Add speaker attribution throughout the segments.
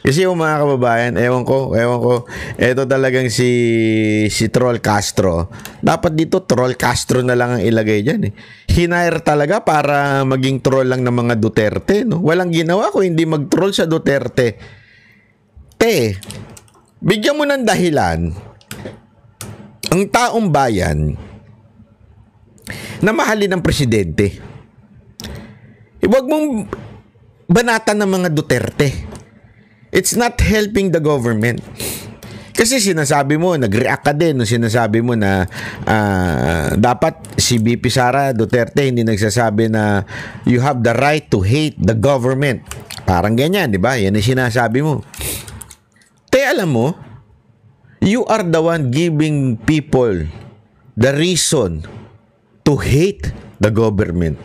Speaker 1: Kasi yung mga kababayan, ewan ko, eto talagang si Troll Castro. Dapat dito, Troll Castro na lang ang ilagay dyan eh. Hinire talaga para maging troll lang ng mga Duterte, no? Walang ginawa ko hindi mag-troll sa Duterte. Bigyan mo ng dahilan ang taong bayan na mahalin ng presidente. Huwag mong banatan ng mga Duterte. It's not helping the government. Kasi sinasabi mo, nag-react ka din nung sinasabi mo na dapat si VP Sara Duterte hindi nagsasabi na you have the right to hate the government. Parang ganyan, di ba? Yan ang sinasabi mo. Alam mo, you are the one giving people the reason to hate the government.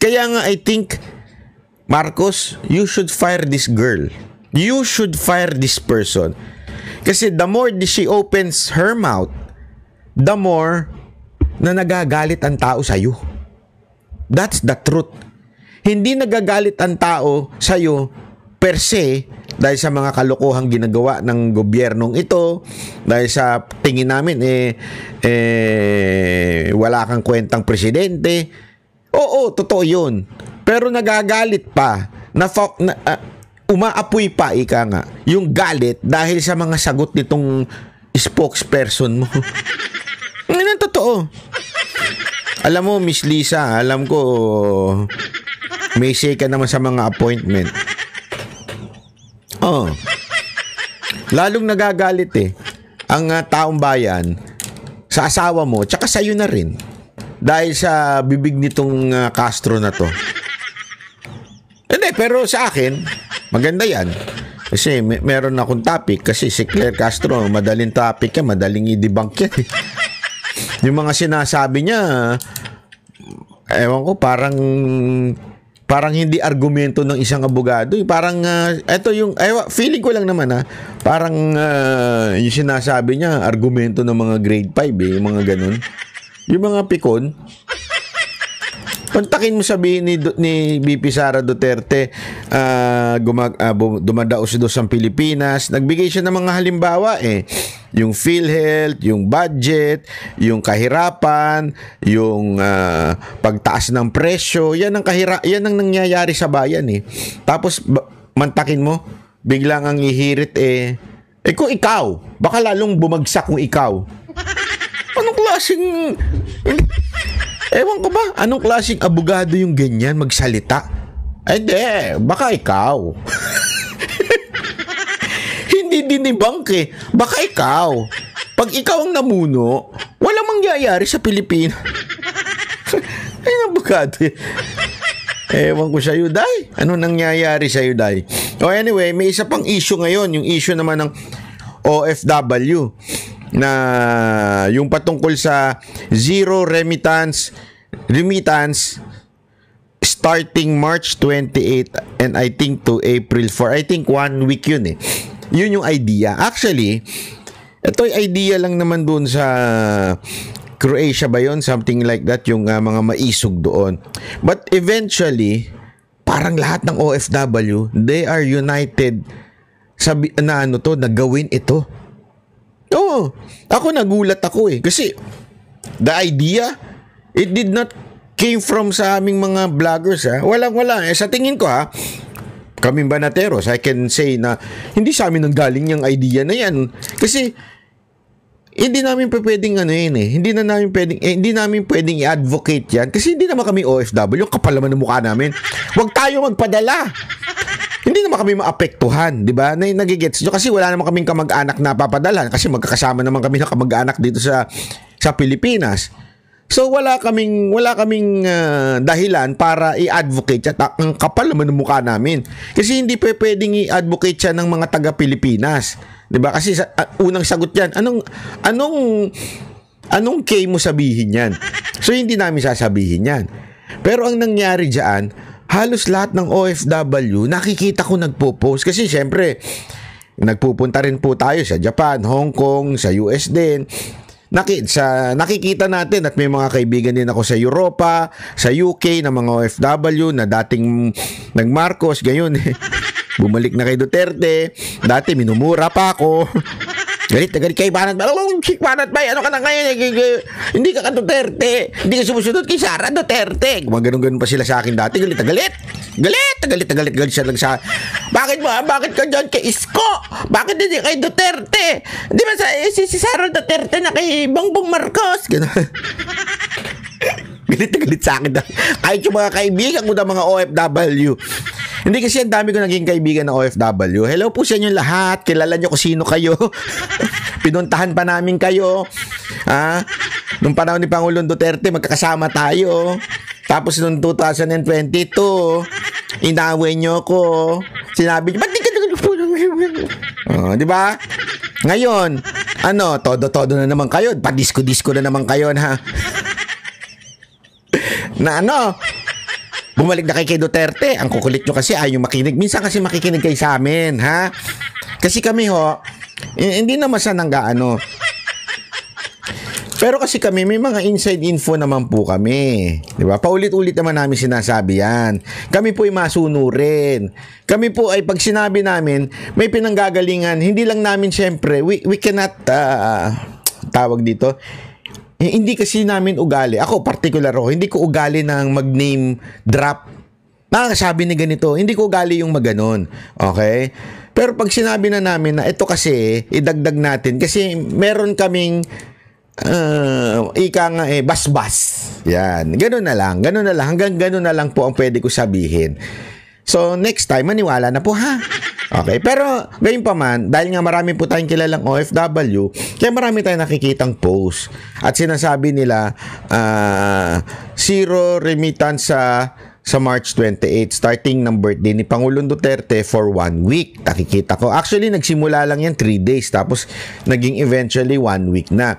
Speaker 1: Kaya nga, I think, Marcos, you should fire this girl. You should fire this person. Kasi the more she opens her mouth, the more na nagagalit ang tao sa'yo. That's the truth. Hindi nagagalit ang tao sa'yo per se dahil sa mga kalokohang ginagawa ng gobyernong ito, dahil sa tingin namin wala kang kwentang presidente. Oo, totoo yun. Pero nagagalit pa, umaapoy pa, ika nga, yung galit dahil sa mga sagot nitong spokesperson mo. Yan ang totoo. Alam mo, Miss Lisa, alam ko, may say ka naman sa mga appointment. Lalong nagagalit ang taong bayan sa asawa mo, tsaka sa'yo na rin. Dahil sa bibig nitong Castro na to. Hindi, pero sa akin, maganda yan. Kasi meron akong topic. Kasi si Claire Castro, madaling topic yan, madaling i-debunk yan. Yung mga sinasabi niya, ewan ko, parang hindi argumento ng isang abogado. Parang, eto yung, feeling ko lang naman parang yung sinasabi niya, argumento ng mga grade 5 yung mga ganun. Yung mga pikon, kontakin mo sabihin ni VP Sara Duterte, dumadaos-dos ang Pilipinas. Nagbigay siya ng mga halimbawa yung PhilHealth, yung budget, yung kahirapan, yung pagtaas ng presyo. Yan ang nangyayari sa bayan Tapos mantakin mo, biglang ang ihirit kung ikaw, baka lalong bumagsak kung ikaw. Anong klaseng ewan ko ba, anong klaseng abogado yung ganyan magsalita? Hindi, baka ikaw. Hindi dinibangk baka ikaw. Pag ikaw ang namuno, walang mangyayari sa Pilipinas. Ay, abogado ewan ko sa'yo, Day. Ano nangyayari sa'yo, Day? Anyway, may isa pang issue ngayon. Yung issue naman ng OFW na yung patungkol sa zero remittance starting March 28 and I think to April 4. I think 1 week yun Yun yung idea. Actually, ito'y idea lang naman doon sa Croatia ba yun? Something like that, yung mga maisog doon. But eventually, parang lahat ng OFW, they are united na gawin ito. Oo. Ako nagulat ako kasi the idea, it did not came from sa aming mga vloggers Walang-wala. Sa tingin ko kaming Banateros, I can say na hindi sa amin nanggaling yung idea na yan. Kasi hindi namin pwedeng hindi namin pwedeng i-advocate yan kasi hindi naman kami OFW, yung kapal naman ng mukha namin. Huwag tayo magpadala. Hindi naman kami maapektuhan, di ba? Nagigets nyo kasi wala naman kaming kamag-anak na papadala kasi magkakasama naman kami ng kamag-anak dito sa Pilipinas. So wala kaming dahilan para i-advocate siya. Ang kapal naman ng mukha namin. Kasi hindi pwedeng i-advocate siya ng mga taga-Pilipinas. 'Di ba? Kasi unang sagot yan, anong K mo sabihin yan? So hindi namin sasabihin yan. Pero ang nangyari diyan, halos lahat ng OFW nakikita ko nagpo-post kasi syempre nagpupunta rin po tayo sa Japan, Hong Kong, sa US din. Nakikita natin at may mga kaibigan din ako sa Europa, sa UK na mga OFW na dating nag-Marcos, gayon Bumalik na kay Duterte. Dati minumura pa ako. Galit na galit kay Banat Bay. Banat Bay, ano ka na ngayon? Hindi ka Duterte. Hindi ka sumusunod kay Sara Duterte. Gumaganon-ganon pa sila sa akin dati. Galit na galit. Galit siya lang sa... Bakit ka dyan kay Isko? Bakit hindi kay Duterte? Di ba si Sara Duterte na kay Bongbong Marcos? Ganon. Galit na galit sa akin. Kahit yung mga kaibigan ko na mga OFW. Hindi kasi ang dami ko naging kaibigan na OFW. Hello po sa inyo lahat. Kilala nyo kung sino kayo. Pinuntahan pa namin kayo. Nung panahon ni Pangulong Duterte, magkakasama tayo. Tapos noong 2022, inaway nyo ko. Sinabi nyo, ba't di ka di ba? Ngayon, todo-todo na naman kayo. Pa-disco-disco na naman kayo, ha? Na bumalik na kay Duterte. Ang kukulit nyo kasi ayaw makinig. Minsan kasi makikinig kayo sa amin, ha? Kasi kami hindi naman sa nanggaano. Pero kasi kami, may mga inside info naman po kami. Di ba? Paulit-ulit naman namin sinasabi yan. Kami po ay masunurin. Kami po ay pag sinabi namin, may pinanggagalingan. Hindi lang namin syempre, we cannot, tawag dito, hindi kasi namin ugali. Ako, particular ako, hindi ko ugali ng mag-name drop. Nakakasabi ni ganito, hindi ko ugali yung maganon. Okay? Pero pag sinabi na namin na ito kasi, idagdag natin. Kasi meron kaming, basbas. Yan. Ganun na lang. Hanggang ganun na lang po ang pwede ko sabihin. So, next time, maniwala na po, ha? Okay. Pero, gayon pa man, dahil nga marami po tayong kilalang OFW, kaya marami tayong nakikitang post. At sinasabi nila, zero remittance sa March 28, starting ng birthday ni Pangulong Duterte for 1 week. Nakikita ko. Actually, nagsimula lang yan 3 days. Tapos, naging eventually 1 week na.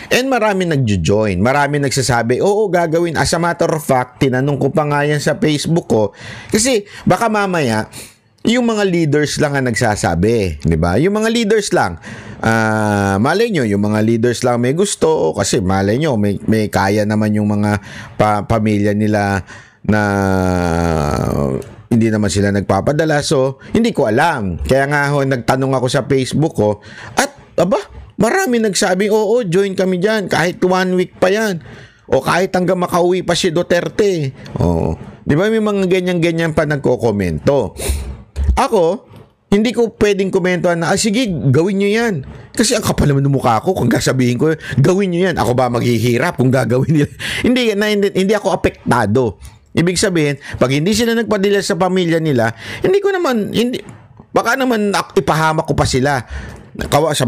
Speaker 1: And marami nagjo-join. Marami nagsasabi, oo, gagawin. As a matter of fact, tinanong ko pa nga yan sa Facebook ko. Kasi, baka mamaya, yung mga leaders lang ang nagsasabi. Diba? Yung mga leaders lang. Malay nyo, yung mga leaders lang may gusto. Kasi malay nyo, may kaya naman yung mga pamilya nila na hindi naman sila nagpapadala. So, hindi ko alam. Kaya nga nagtanong ako sa Facebook ko. At, marami nagsabi, oo, join kami dyan. Kahit 1 week pa yan. O kahit hanggang makauwi pa si Duterte. O, di ba may mga ganyan-ganyan pa nagko-komento. Ako, hindi ko pwedeng komentuhan na, sige, gawin nyo yan. Kasi ang kapal naman ng mukha ko kung sasabihin ko, gawin nyo yan. Ako ba maghihirap kung gagawin nila? hindi ako apektado. Ibig sabihin, pag hindi sila nagpadala sa pamilya nila, baka naman ipahamak ko pa sila.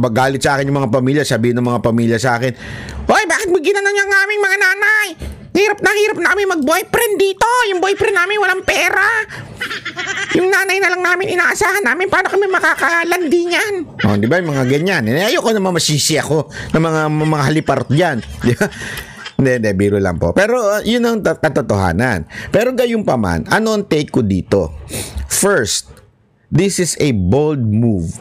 Speaker 1: Galit sa akin yung mga pamilya, sabihin ng mga pamilya sa akin, hoy, bakit mo ginanon yung aming mga nanay? Hirap na kami mag-boyfriend dito. Yung boyfriend namin walang pera. Yung nanay na lang namin inaasahan namin. Paano kami makakalandi niyan? Di ba yung mga ganyan? Ayoko naman masisi ako ng mga haliparot dyan. Di ba? Hindi, biro lang po. Pero yun ang katotohanan. Pero gayon pa man, ano ang take ko dito? First, this is a bold move.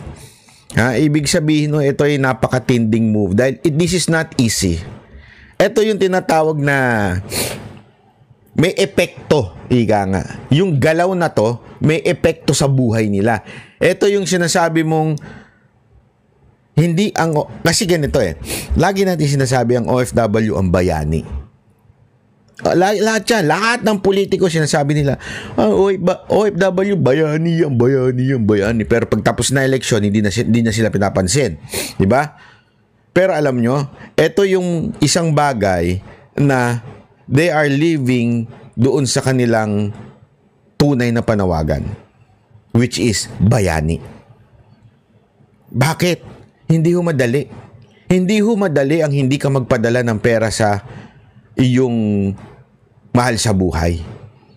Speaker 1: Ibig sabihin ito ay napakatinding move dahil this is not easy. Ito yung tinatawag na may epekto, ika nga. Yung galaw na to, may epekto sa buhay nila. Ito yung sinasabi mong kasi ganito lagi natin sinasabi ang OFW ang bayani. Lahat ng politiko sinasabi nila, OFW, bayani. Pero pag tapos na eleksyon, hindi na sila pinapansin. Diba? Pero alam nyo, ito yung isang bagay na they are living doon sa kanilang tunay na panawagan, which is bayani. Bakit? Hindi ho madali. Hindi ho madali ang hindi ka magpadala ng pera sa iyong mahal sa buhay.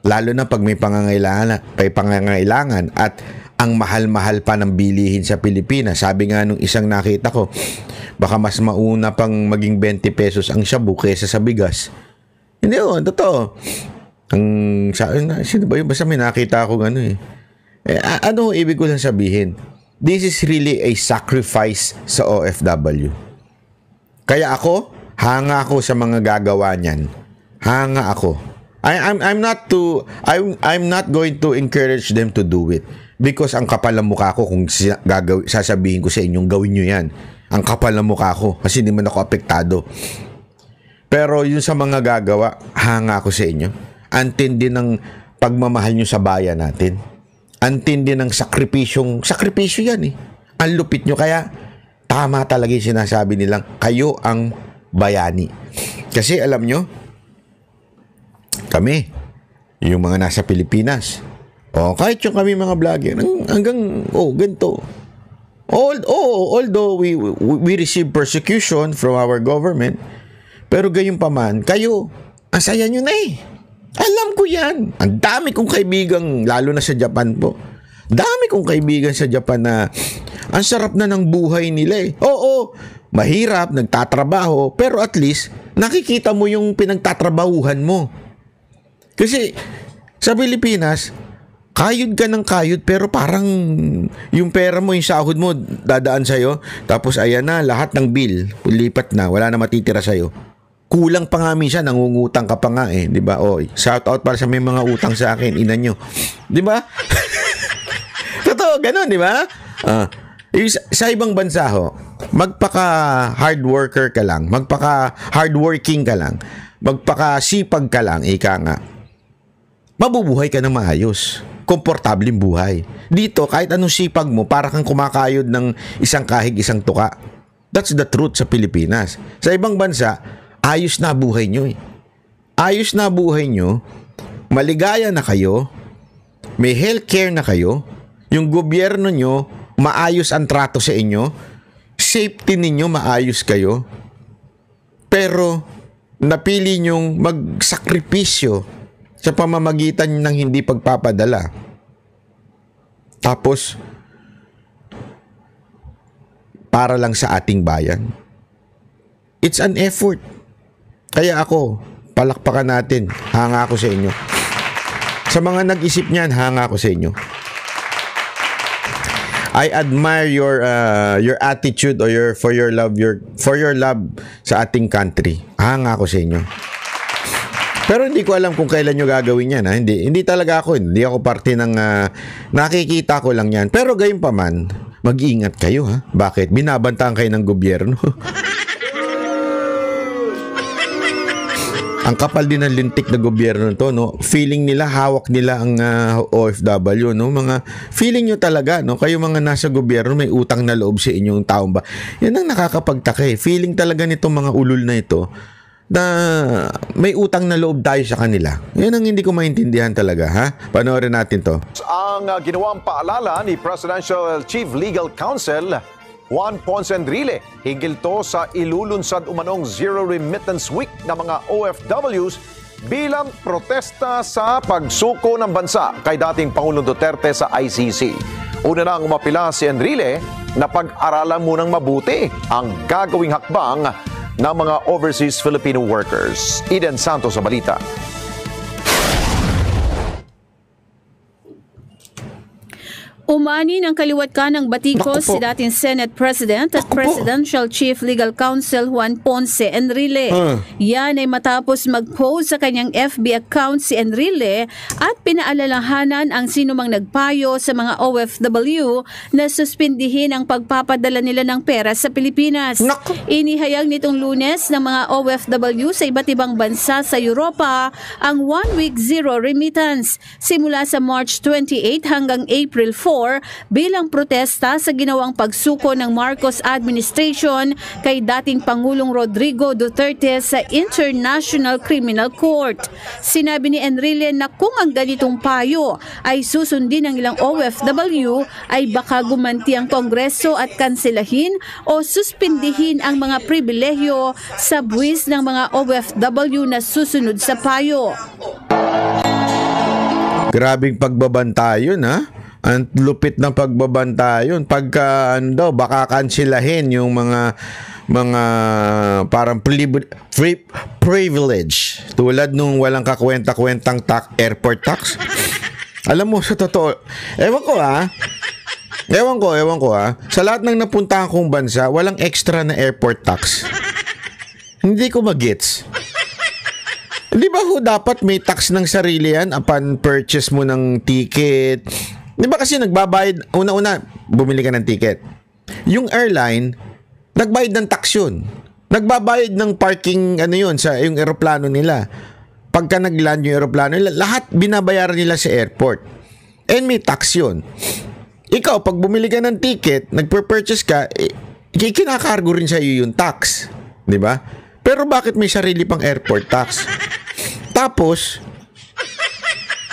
Speaker 1: Lalo na pag may pangangailangan at ang mahal-mahal pa ng bilihin sa Pilipinas. Sabi nga nung isang nakita ko, baka mas mauna pang maging 20 pesos ang shabu kesa sa bigas. Hindi totoo. Sino ba yun? Basta may nakita ako gano'n ano ibig ko lang sabihin? This is really a sacrifice sa OFW. Kaya hanga ako sa mga gagawa niyan. Hanga ako. I'm not going to encourage them to do it Because ang kapal ng mukha ko kung sasabihin ko sa inyong gawin nyo yan. Ang kapal ng mukha ko kasi hindi man ako apektado. Pero yun sa mga gagawa, hanga ako sa inyo. Antindi ng pagmamahal nyo sa bayan natin. Antindi ng sakripisyo yan eh. Ang lupit nyo, kaya tama talaga yung sinasabi nilang kayo ang bayani. Kasi alam nyo, kami, yung mga nasa Pilipinas, kahit yung kami mga vlogger, hanggang, ganito. Although we receive persecution from our government, pero gayon pa man, kayo, ang saya nyo na eh. Alam ko yan. Ang dami kong kaibigan, lalo na sa Japan po. Dami kong kaibigan sa Japan na ang sarap na ng buhay nila eh. Oo, mahirap, nagtatrabaho, pero at least, nakikita mo yung pinagtatrabahuhan mo. Kasi, sa Pilipinas, kayod ka ng kayod, pero parang yung pera mo, yung sahod mo, dadaan sa'yo. Tapos ayan na, lahat ng bill, lipat na, wala na matitira sa'yo. Kulang pa nga minsan, nangungutang ka pa nga eh, di ba? Shout out para sa may mga utang sa akin, ina nyo. Di ba? Totoo, ganun, di ba? Sa ibang bansa ho, magpaka-hard worker ka lang, magpaka-hardworking ka lang, magpaka-sipag ka lang, ika nga, mabubuhay ka na maayos. Komportableng buhay. Dito, kahit anong sipag mo, para kang kumakayod ng isang kahig, isang tuka. That's the truth sa Pilipinas. Sa ibang bansa, ayos na buhay nyo eh. Ayos na buhay nyo, maligaya na kayo, may healthcare na kayo, yung gobyerno nyo, maayos ang trato sa inyo, safety ninyo, maayos kayo, pero napili nyong magsakripisyo sa pamamagitan ng hindi pagpapadala. Tapos, para lang sa ating bayan. It's an effort. Kaya ako, palakpakan natin. Hanga ako sa inyo. Sa mga nag-isip niyan, hanga ako sa inyo. I admire your attitude or for your love sa ating country. Hanga ako sa inyo. Pero hindi ko alam kung kailan nyo gagawin yan. Ha? Hindi talaga ako. Hindi ako parte ng nakikita ko lang yan. Pero gayon pa man, mag-iingat kayo. Ha? Bakit? Binabantaan kayo ng gobyerno. Ang kapal din ng lintik na gobyerno to, no? Feeling nila, hawak nila ang OFW, no? Feeling nyo talaga, no? Kayo mga nasa gobyerno, may utang na loob sa inyong taong ba? Yan ang nakakapagtaka eh. Feeling talaga nitong mga ulol na ito, na may utang na loob tayo sa kanila. Yan ang hindi ko maintindihan talaga, ha? Panoorin natin to.
Speaker 2: Ang ginawang paalala ni Presidential Chief Legal Counsel Juan Ponce Enrile, hinggil to sa ilulunsad umanong Zero Remittance Week ng mga OFWs bilang protesta sa pagsuko ng bansa kay dating Pangulong Duterte sa ICC. Una nang umapila si Enrile na pag-aralan munang mabuti ang gagawing hakbang ng mga overseas Filipino workers. Eden Santos sa balita.
Speaker 3: Umani ng kaliwat ka ng batikos si dating Senate President at Presidential Chief Legal Counsel Juan Ponce Enrile. Yan ay matapos mag-post sa kanyang FB account si Enrile at pinaalalahanan ang sinumang nagpayo sa mga OFW na suspindihin ang pagpapadala nila ng pera sa Pilipinas. Inihayag nitong Lunes ng mga OFW sa iba't ibang bansa sa Europa ang 1 week zero remittance simula sa March 28 hanggang April 4 bilang protesta sa ginawang pagsuko ng Marcos administration kay dating Pangulong Rodrigo Duterte sa International Criminal Court. Sinabi ni Enrile na kung ang ganitong payo ay susundin ng ilang OFW ay baka gumanti ang Kongreso at kanselahin o suspindihin ang mga pribilehyo sa buwis ng mga OFW na susunod sa payo.
Speaker 1: Grabing pagbabanta yun, ha? Ang lupit ng pagbabanta yun. Pagka baka kansilahin yung mga parang privilege. Tulad nung walang kakwenta-kwentang airport tax. Alam mo, sa totoo, ewan ko ha. Sa lahat ng napuntahan kong bansa, walang extra na airport tax. Hindi ko magets. Di ba dapat may tax ng sarili yan upon purchase mo ng ticket, Di ba kasi nagbabayad, una-una, bumili ka ng ticket. Yung airline, nagbayad ng tax yun. Nagbabayad ng parking, sa yung eroplano nila. Pagka nag-land yung eroplano nila, lahat binabayaran nila sa airport. And may tax yun. Ikaw, pag bumili ka ng ticket, nagpur-purchase ka, kinakargo rin sa iyo yung tax. Di ba? Pero bakit may sarili pang airport tax? Tapos,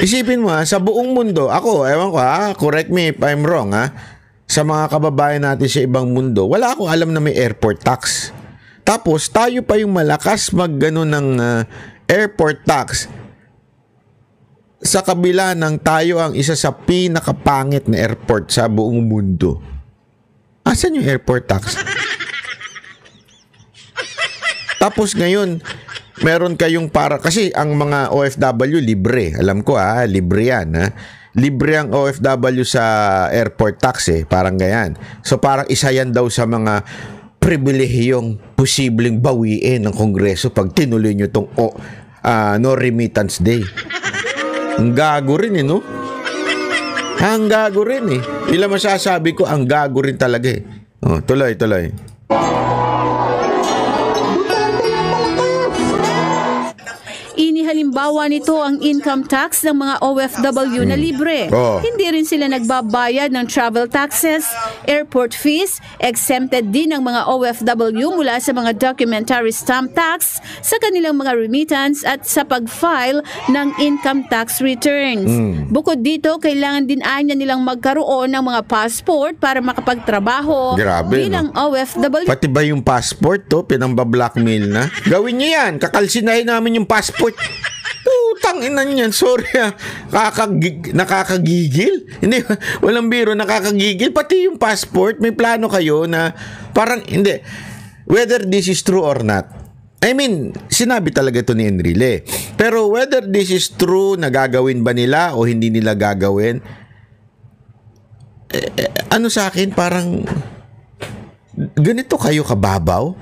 Speaker 1: isipin mo sa buong mundo, ewan ko correct me if I'm wrong sa mga kababayan natin sa ibang mundo, wala akong alam na may airport tax. Tapos, tayo pa yung malakas mag-gano ng airport tax sa kabila ng tayo ang isa sa pinakapangit na airport sa buong mundo. Asan yung airport tax? Tapos ngayon, meron kayong kasi ang mga OFW libre. Alam ko libre yan Libre ang OFW sa airport tax parang ganyan. So parang isa yan daw sa mga pribilehiyong posibleng bawiin ng Kongreso pag tinuloy nyo itong no remittance day. Ang gago rin no? Ang gago rin Ila masasabi ko, ang gago rin talaga tuloy.
Speaker 3: Halimbawa nito ang income tax ng mga OFW na libre. Hindi rin sila nagbabayad ng travel taxes, airport fees, exempted din ang mga OFW mula sa mga documentary stamp tax, sa kanilang mga remittance at sa pag-file ng income tax returns. Bukod dito, kailangan din nilang magkaroon ng mga passport para makapagtrabaho bilang OFW.
Speaker 1: Pati ba yung passport pinambablackmail na? Gawin niyo yan, kakalsinahin namin yung passport. Putang ina niyan, sorry nakakagigil. Hindi, walang biro, nakakagigil. Pati yung passport, may plano kayo na parang, hindi, whether this is true or not. I mean, sinabi talaga ito ni Enrile. Pero whether this is true, nagagawin ba nila o hindi nila gagawin, sa akin, parang, ganito kayo kababaw?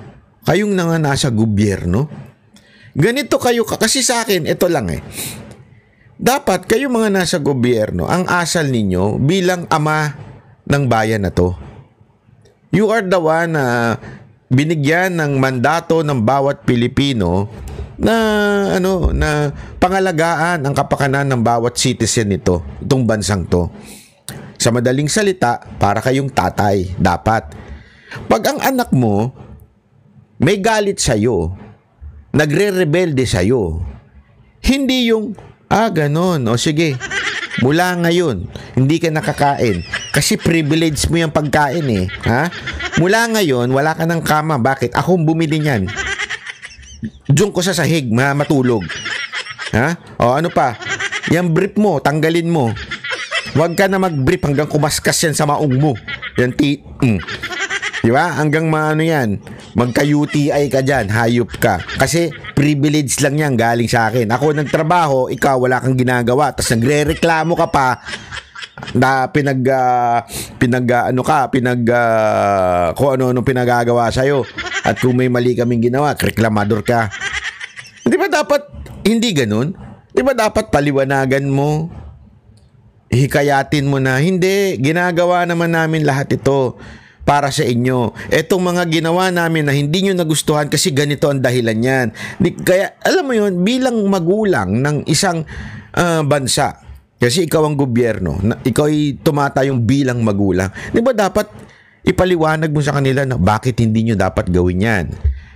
Speaker 1: Kayong nasa gobyerno? Ganito kayo, kasi sa akin, ito lang dapat kayo mga nasa gobyerno, ang asal ninyo bilang ama ng bayan na to. You are the one na binigyan ng mandato ng bawat Pilipino na na pangalagaan ang kapakanan ng bawat citizen nito, itong bansang to. Sa madaling salita, para kayong tatay, dapat. Pag ang anak mo may galit sa'yo, nagre-rebelde sa'yo, hindi yung, ganon, sige, mula ngayon, hindi ka nakakain, kasi privilege mo yung pagkain mula ngayon, wala ka ng kama, bakit? Akong bumili niyan. Diyon ko sa sahig, matulog. Ano pa? Yung brief mo, tanggalin mo. Huwag ka na mag-brief hanggang kumaskas yan sa maong mo. Yan, diba? Hanggang yan, magka-UTI ka dyan, hayop ka. Kasi privilege lang yan galing sa akin. Ako nagtrabaho, ikaw wala kang ginagawa, tapos nagre-reklamo ka pa na kung ano pinagagawa sa'yo. At kung may mali kaming ginawa, reklamador ka. Di ba dapat hindi ganun? Di ba dapat paliwanagan mo? Hikayatin mo na, hindi, ginagawa naman namin lahat ito para sa inyo. Etong mga ginawa namin na hindi nyo nagustuhan kasi ganito ang dahilan yan. Kaya, alam mo yun, bilang magulang ng isang bansa, kasi ikaw ang gobyerno, ikaw ay tumatayong bilang magulang, di ba dapat ipaliwanag mo sa kanila na bakit hindi nyo dapat gawin yan?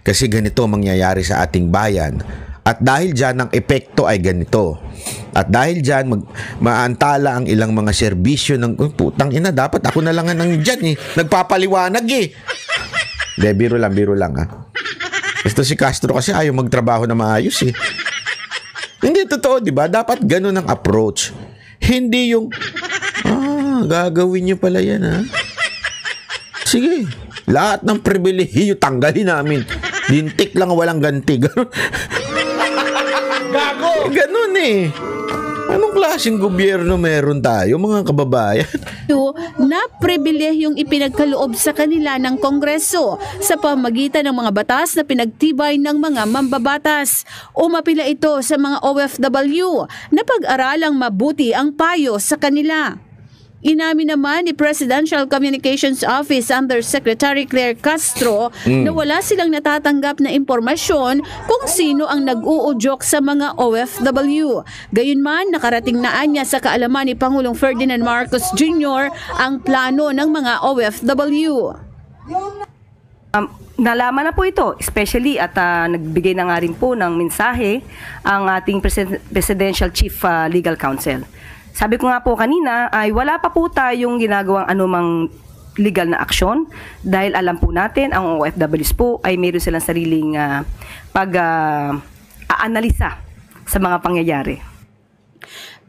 Speaker 1: Kasi ganito mangyayari sa ating bayan. At dahil dyan, ang epekto ay ganito. At dahil dyan, maantala ang ilang mga serbisyo ng, putang ina, dapat ako na lang nang dyan nagpapaliwanag De, biro lang Ito si Castro kasi ayaw magtrabaho na maayos Hindi totoo, di ba? Dapat ganun ang approach. Hindi yung, gagawin nyo pala yan, Sige, lahat ng pribilehiyo tanggalin namin. Dintik lang walang ganti. Gago! Ganun Anong klaseng gobyerno meron tayo, mga kababayan?
Speaker 3: Na pribilehiyong ipinagkaloob sa kanila ng Kongreso sa pamagitan ng mga batas na pinagtibay ng mga mambabatas. Umapila ito sa mga OFW na pag-aralang mabuti ang payo sa kanila. Inamin naman ni Presidential Communications Office Undersecretary Claire Castro na wala silang natatanggap na impormasyon kung sino ang nag-uudyok sa mga OFW. Gayunman, nakarating na niya sa kaalaman ni Pangulong Ferdinand Marcos Jr. ang plano ng mga OFW.
Speaker 4: Nalaman na po ito, especially at nagbigay na nga rin po ng mensahe ang ating Presidential Chief Legal Counsel. Sabi ko nga po kanina ay wala pa po tayong ginagawang anumang legal na aksyon dahil alam po natin ang OFWs po ay mayroon silang sariling pag-aanalisa sa mga pangyayari.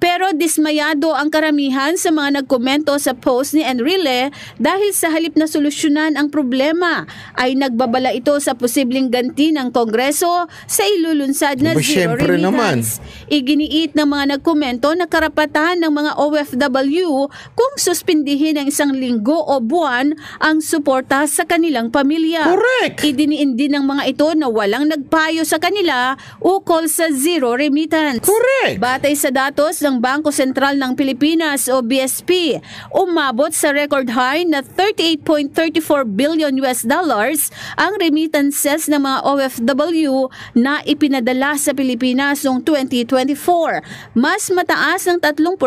Speaker 3: Pero dismayado ang karamihan sa mga nagkomento sa post ni Enrile dahil sa halip na solusyonan ang problema ay nagbabala ito sa posibleng ganti ng Kongreso sa ilulunsad na zero remittance. Iginiit ng mga nagkomento na karapatan ng mga OFW kung suspindihin ng 1 linggo o buwan ang suporta sa kanilang pamilya.
Speaker 1: Correct!
Speaker 3: Idiniin din ng mga ito na walang nagpayo sa kanila ukol sa zero remittance.
Speaker 1: Correct!
Speaker 3: Batay sa datos ng Bangko Sentral ng Pilipinas o BSP, umabot sa record high na 38.34 billion US dollars ang remittances ng mga OFW na ipinadala sa Pilipinas noong 2024. Mas mataas ng 3%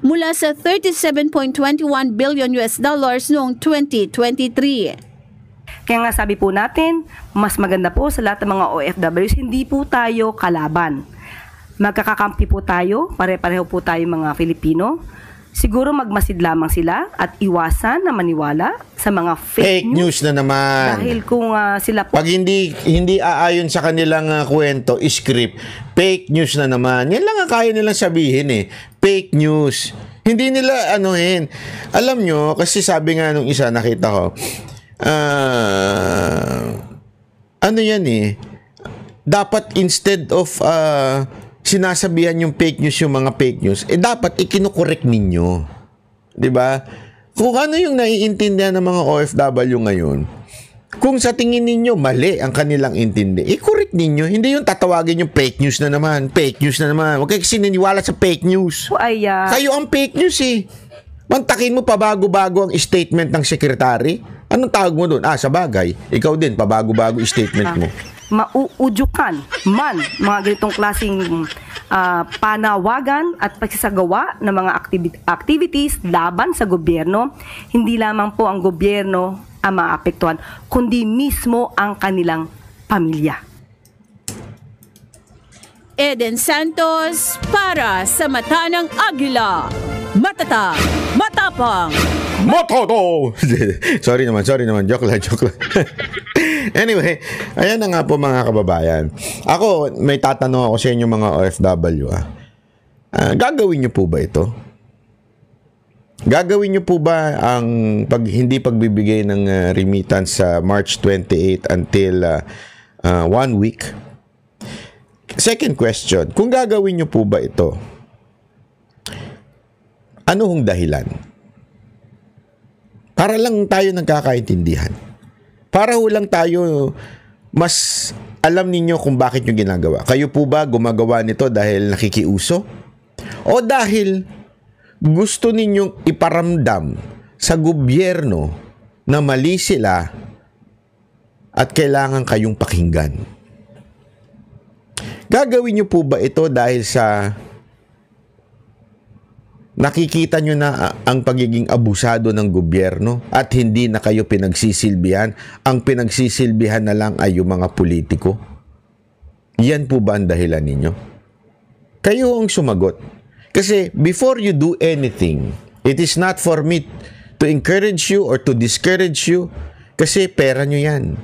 Speaker 3: mula sa 37.21 billion US dollars noong 2023.
Speaker 4: Kaya nga sabi po natin, mas maganda po sa lahat ng mga OFWs, hindi po tayo kalaban. Magkakakampi po tayo, pare-pareho po tayo mga Filipino. Siguro magmasid lamang sila at iwasan na maniwala sa mga fake
Speaker 1: news na naman.
Speaker 4: Dahil kung sila po...
Speaker 1: Pag hindi aayon sa kanilang kwento, script, fake news na naman. Yan lang ang kaya nilang sabihin eh. Fake news. Hindi nila anuhin. Alam nyo, kasi sabi nga nung isa, nakita ko, ano yan eh, dapat instead of sinasabihan yung fake news, yung mga fake news, dapat ikinukorek ninyo. 'Di ba? Kung ano yung naiintindihan ng mga OFW ngayon, kung sa tingin ninyo mali ang kanilang intindi, i-correct ninyo. Hindi yung tatawagin yung fake news na naman. Fake news na naman. Huwag kayo sininiwala sa fake news. Kayo ang fake news eh. Mantakin mo pabago-bago ang statement ng sekretary. Anong tawag mo doon? Sa bagay. Ikaw din, pabago-bago statement mo.
Speaker 4: Mauudyukan man mga ganitong klaseng panawagan at pagsasagawa ng mga activities laban sa gobyerno. Hindi lamang po ang gobyerno ang maapektuhan, kundi mismo ang kanilang pamilya.
Speaker 3: Eden Santos para sa Mata ng Agila. Matatag, matapang,
Speaker 1: Motodo! sorry naman. Joke lang. Anyway, ayan na nga po mga kababayan. Ako, may tatanong ako sa inyo mga OFW. Gagawin nyo po ba ito? Gagawin nyo po ba ang hindi pagbibigay ng remittance sa March 28 until 1 week? Second question, kung gagawin nyo po ba ito, ano hong dahilan? Para lang tayo nagkakaintindihan. Para lang tayo mas alam ninyo kung bakit nyo ginagawa. Kayo po ba gumagawa nito dahil nakikiuso? O dahil gusto ninyong iparamdam sa gobyerno na mali sila at kailangan kayong pakinggan? Gagawin nyo po ba ito dahil sa nakikita nyo na ang pagiging abusado ng gobyerno at hindi na kayo pinagsisilbihan? Ang pinagsisilbihan na lang ay yung mga politiko? Yan po ba ang dahilan ninyo? Kayo ang sumagot. Kasi before you do anything, it is not for me to encourage you or to discourage you. Kasi pera nyo yan.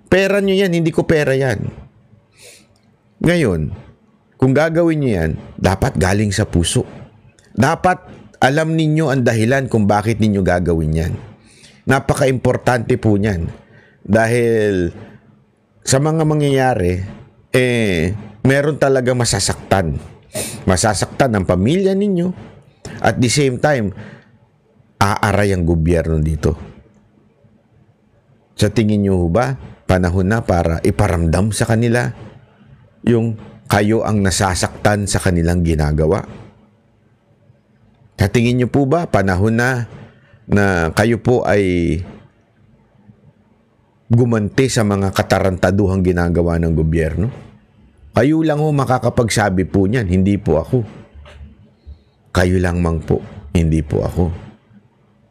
Speaker 1: Pera nyo yan, hindi ko pera yan. Ngayon, kung gagawin nyo yan, dapat galing sa puso. Dapat alam ninyo ang dahilan kung bakit ninyo gagawin yan. Napaka-importante po niyan. Dahil sa mga mangyayari, meron talaga masasaktan. Masasaktan ang pamilya ninyo. At the same time, aaray ang gobyerno dito. Sa tingin nyo ba, panahon na para iparamdam sa kanila yung kayo ang nasasaktan sa kanilang ginagawa? Sa tingin niyo po ba, panahon na kayo po ay gumanti sa mga katarantaduhang ginagawa ng gobyerno? Kayo lang ho makakapagsabi po niyan, hindi po ako. Kayo lang mang po, hindi po ako.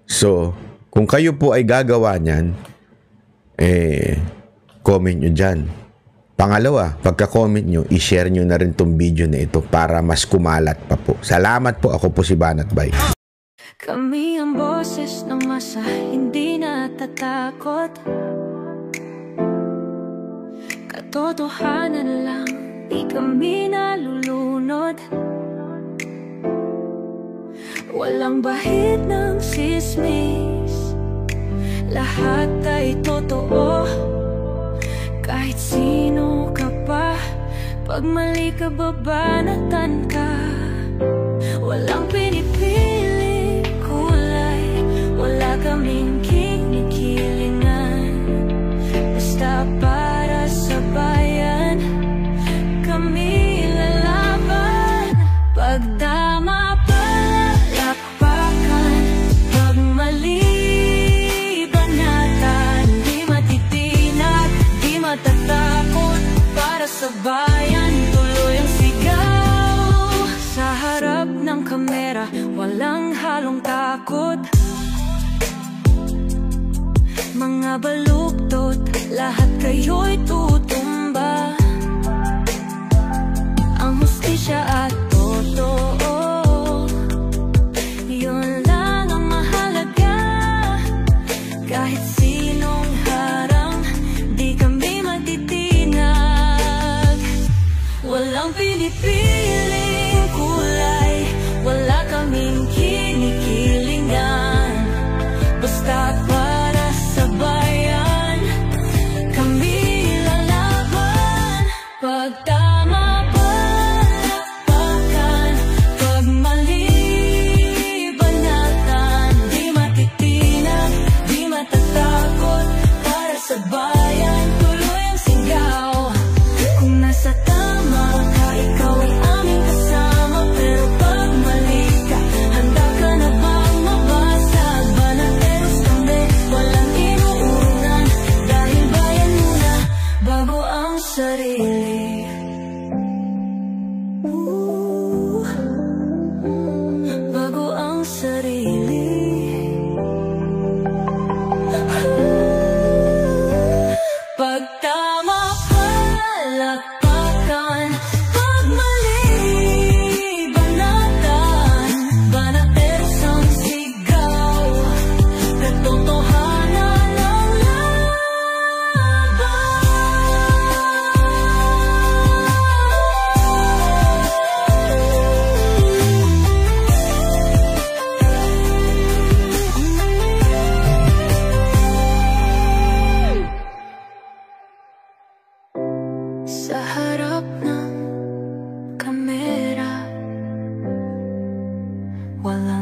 Speaker 1: So, kung kayo po ay gagawa niyan, comment nyo dyan. Pangalawa, pagka-comment nyo, i-share nyo na rin tong video na ito para mas kumalat pa po. Salamat po, ako po si Banat Bay.
Speaker 5: Kami ang boses ng masa, hindi natatakot. Katotohanan lang, di kami nalulunod. Walang bahid ng sismis, lahat ay totoo. Kahit sino ka pa, pag mali ka babanatan ka. Walang pinipili kulay, wala kaming kinikilingan. Basta para sa bayan, kami lalaban. Pagdama palakpakan, pag mali banatan. Di matitinag, di matatakot, para sa bayan tuloy ang sigaw. Sa harap ng kamera, walang halong takot. Mga baluktot, lahat kayo'y tutumba. Ang hustisya at totoo, yun lang ang mahalaga. Kahit sinong harang, di kami matitinag. Walang pinipiling kulay, wala kaming kinikilingan. Basta para sa bayan, kami lalaban. Pagtama palakpakan, pag mali banatan. Di matitinag, di matatakot, para sa bayan tuloy ang sigaw. Kung nasa tama ka, ikaw ay aming kasama. Pero pag mali ka, handa ka na bang mabasag? Banateros kami, walang inuunan. Dahil bayan muna, bago ang sarili. Bago ang sarili. Pagtama palakpakan, pag mali banatan. Banateros ang sigaw, katotohanan ang laban. Sa harap ng kamera, wala